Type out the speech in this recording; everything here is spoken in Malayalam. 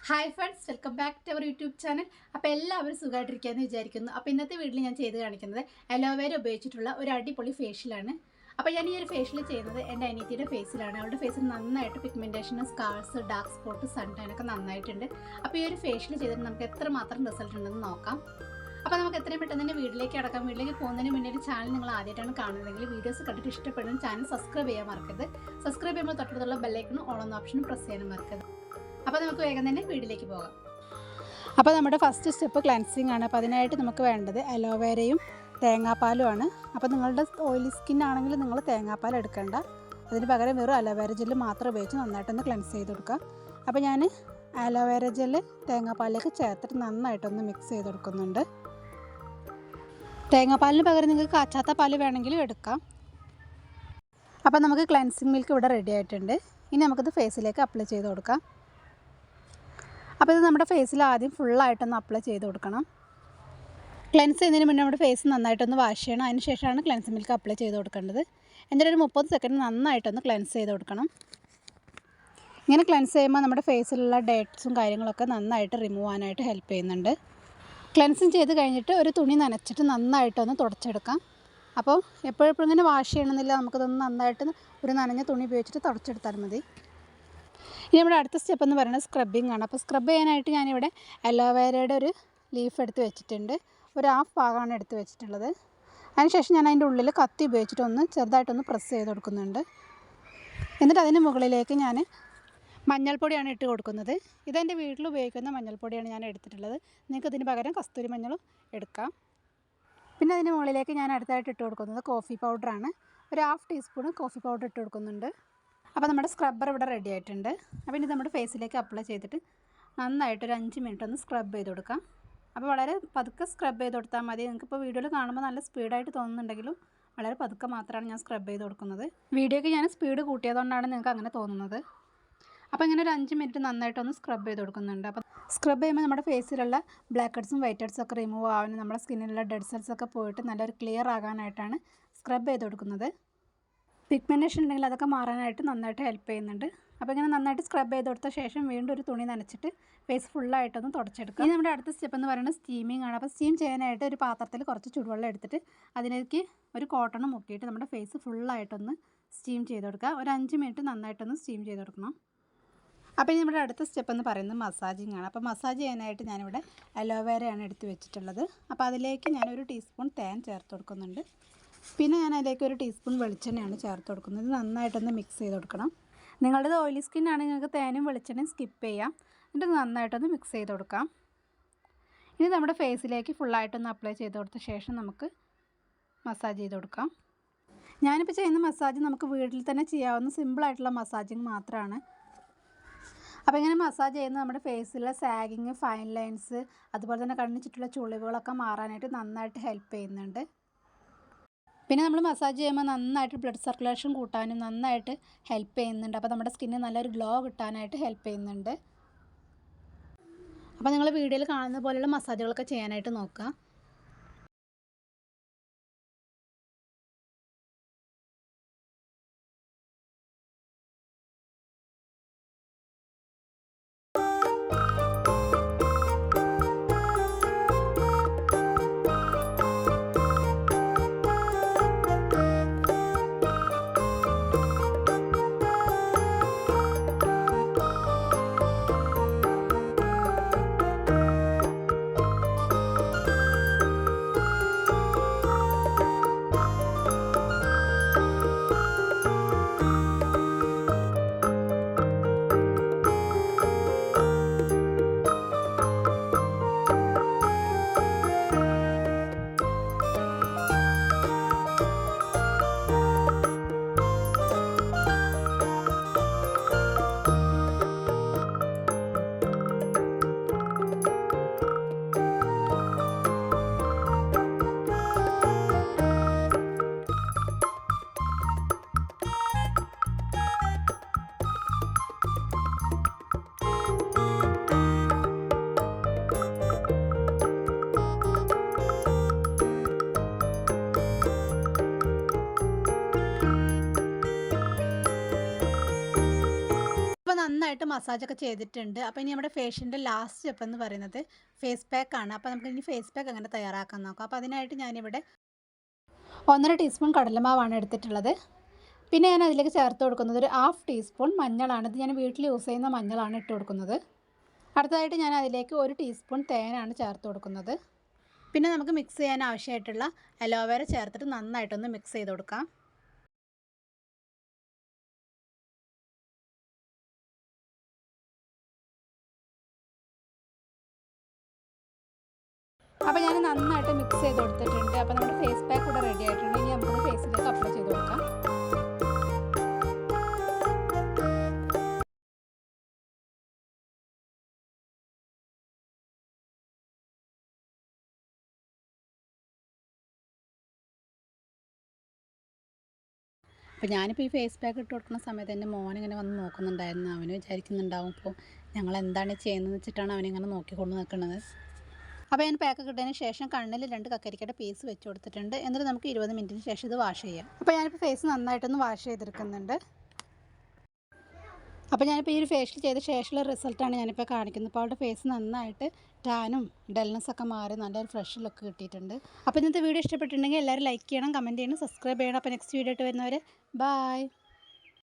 Hi friends, welcome back to our YouTube channel. അപ്പോൾ എല്ലാവരും സുഖമായിട്ടിരിക്കുകയെന്ന് വിചാരിക്കുന്നു. അപ്പോൾ ഇന്നത്തെ വീഡിയോയിൽ ഞാൻ ചെയ്ത് കാണിക്കുന്നത് അലോവേര ഉപയോഗിച്ചിട്ടുള്ള ഒരു അടിപൊളി ഫേഷ്യലാണ്. അപ്പോൾ ഞാൻ ഈ ഒരു ഫേഷ്യൽ ചെയ്യുന്നത് എൻ്റെ അനിയത്തിയുടെ ഫേസിലാണ്. അവളുടെ ഫേസിൽ നന്നായിട്ട് pigmentation, scars, dark spot, suntan ഒക്കെ നന്നായിട്ടുണ്ട്. അപ്പോൾ ഈ ഒരു ഫേഷ്യൽ ചെയ്തിട്ട് നമുക്ക് എത്രമാത്രം റിസൾട്ട് ഉണ്ടെന്ന് നോക്കാം. അപ്പോൾ നമുക്ക് എത്രയും പെട്ടെന്ന് തന്നെ വീട്ടിലേക്ക് കടക്കാം. വീട്ടിലേക്ക് പോകുന്നതിന് മുന്നേ ഒരു ചാനൽ നിങ്ങൾ ആദ്യമായിട്ടാണ് കാണുന്നതെങ്കിൽ വീഡിയോസ് കണ്ടിട്ട് ഇഷ്ടപ്പെടുന്ന ചാനൽ സബ്സ്ക്രൈബ് ചെയ്യാൻ മറക്കരുത്. സബ്സ്ക്രൈബ് ചെയ്യുമ്പോൾ തൊട്ടടുത്തുള്ള ബെല്ലൈക്കണും ഓൾ എന്ന ഓപ്ഷനും പ്രസ് ചെയ്യാനും മറക്കരുത്. അപ്പോൾ നമുക്ക് വേഗം തന്നെ വീട്ടിലേക്ക് പോകാം. അപ്പോൾ നമ്മുടെ ഫസ്റ്റ് സ്റ്റെപ്പ് ക്ലെൻസിങ് ആണ്. അപ്പോൾ അതിനായിട്ട് നമുക്ക് വേണ്ടത് അലോവേരയും തേങ്ങാപ്പാലുമാണ്. അപ്പോൾ നിങ്ങളുടെ ഓയിലി സ്കിൻ ആണെങ്കിൽ നിങ്ങൾ തേങ്ങാപ്പാൽ എടുക്കേണ്ട, അതിന് പകരം വെറും അലോവേര ജെല്ല് മാത്രം ഉപയോഗിച്ച് നന്നായിട്ടൊന്ന് ക്ലെൻസ് ചെയ്ത് കൊടുക്കുക. അപ്പോൾ ഞാൻ അലോവേര ജെല്ല് തേങ്ങാപ്പാലിലേക്ക് ചേർത്തിട്ട് നന്നായിട്ടൊന്ന് മിക്സ് ചെയ്ത് കൊടുക്കുന്നുണ്ട്. തേങ്ങാപ്പാലിന് പകരം നിങ്ങൾക്ക് കാച്ചാത്ത പാല് വേണമെങ്കിലും എടുക്കാം. അപ്പോൾ നമുക്ക് ക്ലെൻസിങ് മിൽക്ക് ഇവിടെ റെഡി ആയിട്ടുണ്ട്. ഇനി നമുക്കിത് ഫേസിലേക്ക് അപ്ലൈ ചെയ്ത് കൊടുക്കാം. അപ്പോൾ ഇത് നമ്മുടെ ഫേസിൽ ആദ്യം ഫുള്ളായിട്ടൊന്ന് അപ്ലൈ ചെയ്ത് കൊടുക്കണം. ക്ലെൻസ് ചെയ്യുന്നതിന് മുന്നേ നമ്മുടെ ഫേസ് നന്നായിട്ടൊന്ന് വാഷ് ചെയ്യണം. അതിന് ശേഷമാണ് ക്ലെൻസ് മിൽക്ക് അപ്ലൈ ചെയ്ത് കൊടുക്കേണ്ടത്. എന്നിട്ട് ഒരു 30 സെക്കൻഡ് നന്നായിട്ടൊന്ന് ക്ലെൻസ് ചെയ്ത് കൊടുക്കണം. ഇങ്ങനെ ക്ലെൻസ് ചെയ്യുമ്പോൾ നമ്മുടെ ഫേസിലുള്ള ഡേറ്റ്സും കാര്യങ്ങളൊക്കെ നന്നായിട്ട് റിമൂവ് ആവാനായിട്ട് ഹെൽപ്പ് ചെയ്യുന്നുണ്ട്. ക്ലെൻസിങ് ചെയ്ത് കഴിഞ്ഞിട്ട് ഒരു തുണി നനച്ചിട്ട് നന്നായിട്ടൊന്ന് തുടച്ചെടുക്കാം. അപ്പോൾ എപ്പോഴും ഇങ്ങനെ വാഷ് ചെയ്യണമെന്നില്ല, നമുക്കതൊന്ന് നന്നായിട്ട് ഒരു നനഞ്ഞ തുണി ഉപയോഗിച്ചിട്ട് തുടച്ചെടുത്താൽ മതി. ഇനി നമ്മുടെ അടുത്ത സ്റ്റെപ്പ് എന്ന് പറയുന്നത് സ്ക്രബിങ് ആണ്. അപ്പോൾ സ്ക്രബ് ചെയ്യാനായിട്ട് ഞാനിവിടെ അലോവേരയുടെ ഒരു ലീഫ് എടുത്ത് വെച്ചിട്ടുണ്ട്. ഒരു ഹാഫ് ഭാഗമാണ് എടുത്ത് വെച്ചിട്ടുള്ളത്. അതിനുശേഷം ഞാൻ അതിൻ്റെ ഉള്ളിൽ കത്തി ഉപയോഗിച്ചിട്ടൊന്ന് ചെറുതായിട്ടൊന്ന് പ്രസ് ചെയ്ത് കൊടുക്കുന്നുണ്ട്. എന്നിട്ട് അതിന് മുകളിലേക്ക് ഞാൻ മഞ്ഞൾപ്പൊടിയാണ് ഇട്ട് കൊടുക്കുന്നത്. ഇതെൻ്റെ വീട്ടിൽ ഉപയോഗിക്കുന്ന മഞ്ഞൾപ്പൊടിയാണ് ഞാൻ എടുത്തിട്ടുള്ളത്. നിങ്ങൾക്ക് ഇതിന് പകരം കസ്തൂരി മഞ്ഞളും എടുക്കാം. പിന്നെ അതിന് മുകളിലേക്ക് ഞാൻ അടുത്തായിട്ട് ഇട്ട് കൊടുക്കുന്നത് കോഫി പൗഡറാണ്. ഒരു ഹാഫ് ടീസ്പൂൺ കോഫി പൗഡർ ഇട്ട് കൊടുക്കുന്നുണ്ട്. അപ്പോൾ നമ്മുടെ സ്ക്രബ്ബർ ഇവിടെ റെഡി ആയിട്ടുണ്ട്. അപ്പോൾ ഇനി നമ്മുടെ ഫേസിലേക്ക് അപ്ലൈ ചെയ്തിട്ട് നന്നായിട്ടൊരു 5 മിനിറ്റ് ഒന്ന് സ്ക്രബ് ചെയ്ത് കൊടുക്കാം. അപ്പോൾ വളരെ പതുക്കെ സ്ക്രബ് ചെയ്ത് കൊടുത്താൽ മതി. നിങ്ങൾക്കിപ്പോൾ വീഡിയോയിൽ കാണുമ്പോൾ നല്ല സ്പീഡായിട്ട് തോന്നുന്നുണ്ടെങ്കിലും വളരെ പതുക്കെ മാത്രമാണ് ഞാൻ സ്ക്രബ് ചെയ്ത് കൊടുക്കുന്നത്. വീഡിയോയ്ക്ക് ഞാൻ സ്പീഡ് കൂട്ടിയതുകൊണ്ടാണ് നിങ്ങൾക്ക് അങ്ങനെ തോന്നുന്നത്. അപ്പോൾ ഇങ്ങനെ ഒരു 5 മിനിറ്റ് നന്നായിട്ടൊന്ന് സ്ക്രബ് ചെയ്ത് കൊടുക്കുന്നുണ്ട്. അപ്പോൾ സ്ക്രബ് ചെയ്യുമ്പോൾ നമ്മുടെ ഫേസിലുള്ള ബ്ലാക്ക് ഹെഡ്സും വൈറ്റ് ഹെഡ്സും ഒക്കെ റിമൂവ് ആവാനും നമ്മുടെ സ്കിന്നിലുള്ള ഡെഡ് സെൽസ് ഒക്കെ പോയിട്ട് നല്ലൊരു ക്ലിയർ ആകാനായിട്ടാണ് സ്ക്രബ് ചെയ്ത് കൊടുക്കുന്നത്. പിഗ്മെൻറ്റേഷൻ ഉണ്ടെങ്കിൽ അതൊക്കെ മാറാനായിട്ട് നന്നായിട്ട് ഹെൽപ്പ് ചെയ്യുന്നുണ്ട്. അപ്പോൾ ഇങ്ങനെ നന്നായിട്ട് സ്ക്രബ് ചെയ്ത് കൊടുത്ത ശേഷം വീണ്ടും ഒരു തുണി നനച്ചിട്ട് ഫേസ് ഫുള്ളായിട്ടൊന്ന് തുടച്ചെടുക്കുക. ഇനി നമ്മുടെ അടുത്ത സ്റ്റെപ്പ് എന്ന് പറയുന്നത് സ്റ്റീമിംഗ് ആണ്. അപ്പോൾ സ്റ്റീം ചെയ്യാനായിട്ട് ഒരു പാത്രത്തിൽ കുറച്ച് ചൂടുവെള്ളം എടുത്തിട്ട് അതിലേക്ക് ഒരു കോട്ടൺ മുക്കിയിട്ട് നമ്മുടെ ഫേസ് ഫുള്ളായിട്ടൊന്ന് സ്റ്റീം ചെയ്ത് കൊടുക്കുക. ഒരു 5 മിനിറ്റ് നന്നായിട്ടൊന്ന് സ്റ്റീം ചെയ്ത് കൊടുക്കണം. അപ്പോൾ ഇനി നമ്മുടെ അടുത്ത സ്റ്റെപ്പ് എന്ന് പറയുന്നത് മസാജിങ് ആണ്. അപ്പോൾ മസാജ് ചെയ്യാനായിട്ട് ഞാനിവിടെ അലോവേരയാണ് എടുത്ത് വെച്ചിട്ടുള്ളത്. അപ്പോൾ അതിലേക്ക് ഞാനൊരു ടീസ്പൂൺ തേൻ ചേർത്ത് കൊടുക്കുന്നുണ്ട്. പിന്നെ ഞാൻ അതിലേക്ക് ഒരു ടീസ്പൂൺ വെളിച്ചെണ്ണയാണ് ചേർത്ത് കൊടുക്കുന്നത്. ഇത് നന്നായിട്ടൊന്ന് മിക്സ് ചെയ്ത് കൊടുക്കണം. നിങ്ങളുടേത് ഓയിലി സ്കിൻ ആണെങ്കിൽ നിങ്ങൾക്ക് തേനും വെളിച്ചെണ്ണയും സ്കിപ്പ് ചെയ്യാം. എന്നിട്ട് നന്നായിട്ടൊന്ന് മിക്സ് ചെയ്ത് കൊടുക്കാം. ഇനി നമ്മുടെ ഫേസിലേക്ക് ഫുള്ളായിട്ടൊന്ന് അപ്ലൈ ചെയ്ത് കൊടുത്ത ശേഷം നമുക്ക് മസാജ് ചെയ്ത് കൊടുക്കാം. ഞാനിപ്പോൾ ചെയ്യുന്ന മസാജ് നമുക്ക് വീട്ടിൽ തന്നെ ചെയ്യാവുന്ന സിമ്പിളായിട്ടുള്ള മസാജിങ് മാത്രമാണ്. അപ്പോൾ ഇങ്ങനെ മസാജ് ചെയ്യുന്നത് നമ്മുടെ ഫേസിലെ സാഗിങ്, ഫൈൻ ലൈൻസ്, അതുപോലെ തന്നെ കണ്ണിന് ചുറ്റുള്ള ചുളിവുകളൊക്കെ മാറാനായിട്ട് നന്നായിട്ട് ഹെൽപ്പ് ചെയ്യുന്നുണ്ട്. പിന്നെ നമ്മൾ മസാജ് ചെയ്യുമ്പോൾ നന്നായിട്ട് ബ്ലഡ് സർക്കുലേഷൻ കൂട്ടാനും നന്നായിട്ട് ഹെൽപ്പ് ചെയ്യുന്നുണ്ട്. അപ്പോൾ നമ്മുടെ സ്കിന്നിന് നല്ലൊരു ഗ്ലോ കിട്ടാനായിട്ട് ഹെൽപ്പ് ചെയ്യുന്നുണ്ട്. അപ്പോൾ നിങ്ങൾ വീഡിയോയിൽ കാണുന്ന പോലെയുള്ള മസാജുകളൊക്കെ ചെയ്യാനായിട്ട് നോക്കുക. മസാജൊക്കെ ചെയ്തിട്ടുണ്ട്. അപ്പോൾ ഇനി നമ്മുടെ ഫേഷ്യലിൻ്റെ ലാസ്റ്റ് സ്റ്റെപ്പ് എന്ന് പറയുന്നത് ഫേസ് പാക്കാണ്. അപ്പോൾ നമുക്ക് ഇനി ഫേസ് പാക്ക് എങ്ങനെ തയ്യാറാക്കാൻ നോക്കാം. അപ്പോൾ അതിനായിട്ട് ഞാനിവിടെ 1.5 ടീസ്പൂൺ കടലമാവാണ് എടുത്തിട്ടുള്ളത്. പിന്നെ ഞാൻ അതിലേക്ക് ചേർത്ത് കൊടുക്കുന്നത് ഒരു 1/2 ടീസ്പൂൺ മഞ്ഞളാണ്. ഇത് ഞാൻ വീട്ടിൽ യൂസ് ചെയ്യുന്ന മഞ്ഞളാണ് ഇട്ട് കൊടുക്കുന്നത്. അടുത്തതായിട്ട് ഞാൻ അതിലേക്ക് 1 ടീസ്പൂൺ തേനാണ് ചേർത്ത് കൊടുക്കുന്നത്. പിന്നെ നമുക്ക് മിക്സ് ചെയ്യാൻ ആവശ്യമായിട്ടുള്ള അലോവേര ചേർത്തിട്ട് നന്നായിട്ടൊന്ന് മിക്സ് ചെയ്ത് കൊടുക്കാം. അപ്പോൾ ഞാൻ നന്നായിട്ട് മിക്സ് ചെയ്ത് കൊടുത്തിട്ടുണ്ട്. അപ്പോൾ നമ്മുടെ ഫേസ് പാക്ക് ഇവിടെ റെഡി ആയിട്ടുണ്ട്. ഇനി നമുക്ക് ഫേസിലേക്ക് അപ്ലൈ ചെയ്ത് കൊടുക്കാം. അപ്പോൾ ഞാനിപ്പോൾ ഈ ഫേസ് പാക്ക് ഇട്ട് കൊടുക്കുന്ന സമയത്ത് എൻ്റെ മോനിങ്ങനെ വന്ന് നോക്കുന്നുണ്ടായിരുന്നു. അവന് വിചാരിക്കുന്നുണ്ടാവും ഇപ്പോൾ ഞങ്ങൾ എന്താണ് ചെയ്യുന്നതെന്ന് വെച്ചിട്ടാണ് അവനിങ്ങനെ നോക്കിക്കൊണ്ട് നിൽക്കുന്നത്. അപ്പോൾ ഞാൻ പാക്ക് കിട്ടിയതിന് ശേഷം കണ്ണിൽ 2 കക്കരിക്കയുടെ പീസ് വെച്ച് കൊടുത്തിട്ടുണ്ട്. എന്നിട്ട് നമുക്ക് 20 മിനിറ്റിന് ശേഷം ഇത് വാഷ് ചെയ്യാം. അപ്പോൾ ഞാനിപ്പോൾ ഫേസ് നന്നായിട്ടൊന്ന് വാഷ് ചെയ്തെടുക്കുന്നുണ്ട്. അപ്പോൾ ഞാനിപ്പോൾ ഈ ഒരു ഫേഷ്യൽ ചെയ്ത ശേഷമുള്ള റിസൾട്ടാണ് ഞാനിപ്പോൾ കാണിക്കുന്നത്. അപ്പോൾ അവളുടെ ഫേസ് നന്നായിട്ട് ടാനും ഡൾനെസ്സൊക്കെ മാറി നല്ലൊരു ഫ്രഷ് ലുക്ക് കിട്ടിയിട്ടുണ്ട്. അപ്പോൾ ഇന്നത്തെ വീഡിയോ ഇഷ്ടപ്പെട്ടിട്ടുണ്ടെങ്കിൽ എല്ലാവരും ലൈക്ക് ചെയ്യണം, കമൻറ്റ് ചെയ്യണം, സബ്സ്ക്രൈബ് ചെയ്യണം. അപ്പോൾ നെക്സ്റ്റ് വീഡിയോ ആയിട്ട് വരുന്നവരെ ബൈ.